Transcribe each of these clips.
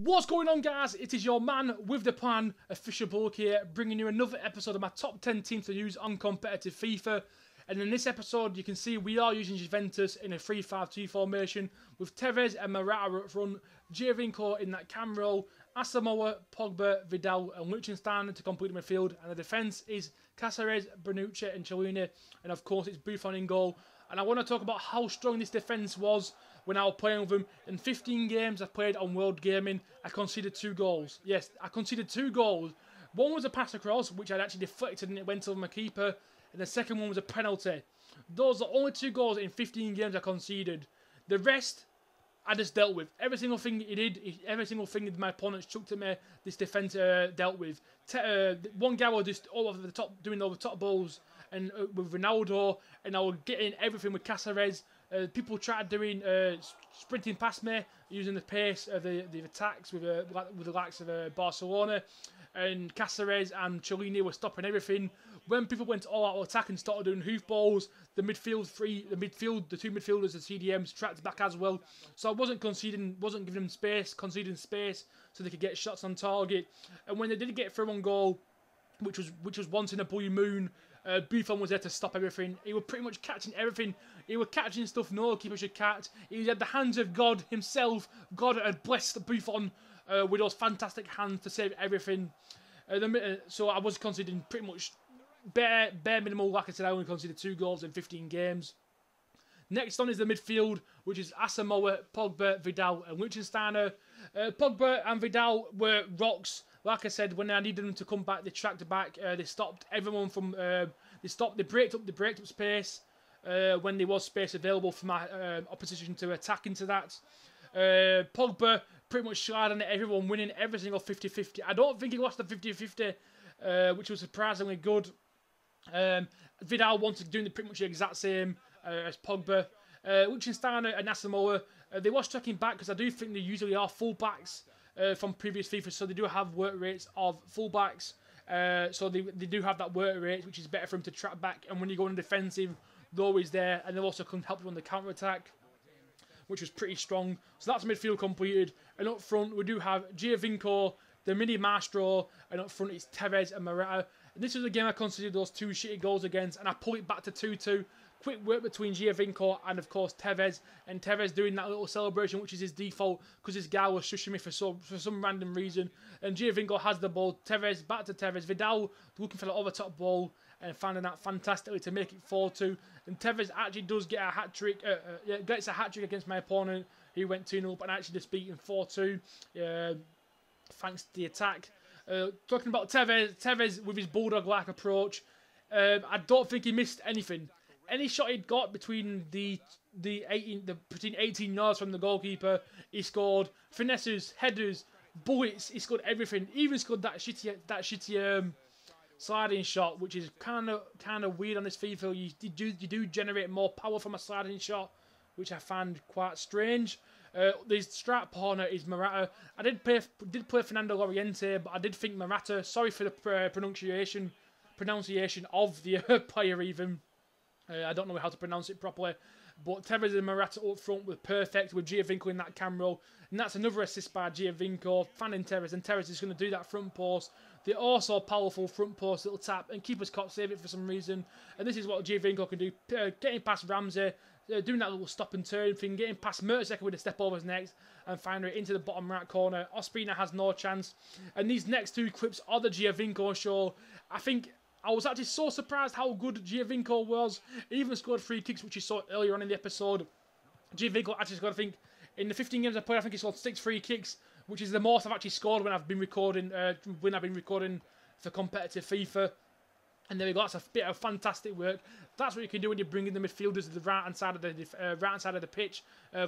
What's going on, guys? It is your man with the plan, OfficialBullock here, bringing you another episode of my top 10 teams to use on competitive FIFA. And in this episode, you can see we are using Juventus in a 3-5-2 formation with Tevez and Morata up front, Giovinco in that cam role, Asamoah, Pogba, Vidal and Liechtenstein to complete the midfield. And the defence is Caceres, Bonucci and Chiellini. And of course, it's Buffon in goal. And I want to talk about how strong this defence was when I was playing with them. In 15 games I've played on World Gaming, I conceded 2 goals. Yes, I conceded 2 goals. One was a pass across, which I'd actually deflected and it went over my keeper. And the second one was a penalty. Those are the only 2 goals in 15 games I conceded. The rest, I just dealt with. Every single thing he did, every single thing that my opponents chucked at me, this defence dealt with. One guy was just all over the top, doing all the top balls, and with Ronaldo, and I was getting everything with Caceres. People tried doing sprinting past me, using the pace of the attacks with the likes of Barcelona, and Caceres and Chiellini were stopping everything. When people went all out attack and started doing hoof balls, the two midfielders, the CDMs, tracked back as well. So I wasn't giving them space, conceding space so they could get shots on target. And when they did get through on goal, which was once in a blue moon, Buffon was there to stop everything. He was pretty much catching everything. He was catching stuff no keeper should catch. He had the hands of God himself. God had blessed Buffon with those fantastic hands to save everything. So I was considering pretty much bare minimal. Like I said, I only considered 2 goals in 15 games. Next on is the midfield, which is Asamoah, Pogba, Vidal and Liechtenstein. Pogba and Vidal were rocks. Like I said, when I needed them to come back, they tracked back. They stopped everyone from. They braked up space when there was space available for my opposition to attack into that. Pogba pretty much sliding at everyone, winning every single 50-50. I don't think he lost the 50-50, which was surprisingly good. Vidal wanted doing pretty much the exact same as Pogba. Liechtenstein and Asamoah, they was tracking back because I do think they usually are full-backs. From previous FIFA, so they do have work rates of fullbacks. So they do have that work rate, which is better for them to track back. And when you go in defensive, they're always there, and they also can help you on the counter attack, which was pretty strong. So that's midfield completed. And up front, we do have Giovinco, the mini maestro, and up front it's Tevez and Morata. And this was a game I considered those 2 shitty goals against, and I pull it back to 2-2. Quick work between Giovinco and, of course, Tevez. And Tevez doing that little celebration, which is his default, because this guy was shushing me for some random reason. And Giovinco has the ball. Tevez, back to Tevez. Vidal looking for the over-top ball and finding that fantastically to make it 4-2. And Tevez actually does get a hat-trick. Gets a hat-trick against my opponent. He went 2-0, but actually just beating 4-2. Thanks to the attack. Talking about Tevez with his bulldog-like approach. I don't think he missed anything. Any shot he'd got between between 18 yards from the goalkeeper, he scored. Finesses, headers, bullets, he scored everything. He even scored that shitty sliding shot, which is kind of weird on this FIFA. You do generate more power from a sliding shot, which I found quite strange. The strap partner is Morata. I did play Fernando Llorente, but I did think Morata. Sorry for the pronunciation of the player even. I don't know how to pronounce it properly, but Tevez and Morata up front were perfect with Giovinco in that cam role, and that's another assist by Giovinco, fanning Tevez, and Tevez is going to do that front post. The also powerful front post little tap, and keepers can't save it for some reason, and this is what Giovinco can do, getting past Ramsey, doing that little stop and turn thing, getting past Mertesacker with a step over his next, and finding it into the bottom right corner. Ospina has no chance, and these next 2 clips are the Giovinco show. I was actually so surprised how good Giovinco was. He even scored 3 kicks, which you saw earlier on in the episode. Giovinco actually scored, I think, in the 15 games I played, I think he scored 6 free kicks, which is the most I've actually scored when I've been recording for competitive FIFA. And there we go. That's a bit of fantastic work. That's what you can do when you're bringing the midfielders to the right-hand side of the pitch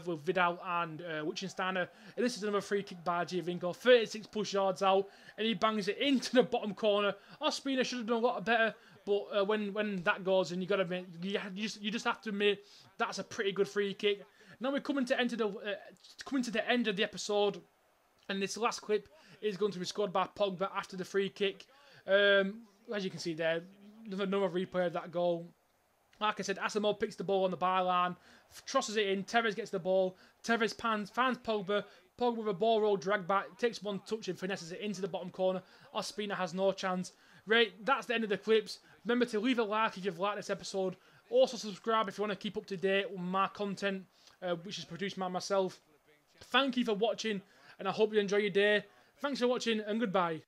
with Vidal and Liechtenstein. And this is another free kick by Giovinco. 36 push yards out, and he bangs it into the bottom corner. Ospina should have done a lot better, but when that goes, and you just have to admit that's a pretty good free kick. Now we're coming to the end of the episode, and this last clip is going to be scored by Pogba after the free kick. As you can see there, another replay of that goal. Like I said, Asamoah picks the ball on the byline, trosses it in, Tevez gets the ball, Tevez finds Pogba, Pogba with a ball roll drag back, takes one touch and finesses it into the bottom corner. Ospina has no chance. Right, that's the end of the clips. Remember to leave a like if you've liked this episode. Also subscribe if you want to keep up to date with my content, which is produced by myself. Thank you for watching, and I hope you enjoy your day. Thanks for watching, and goodbye.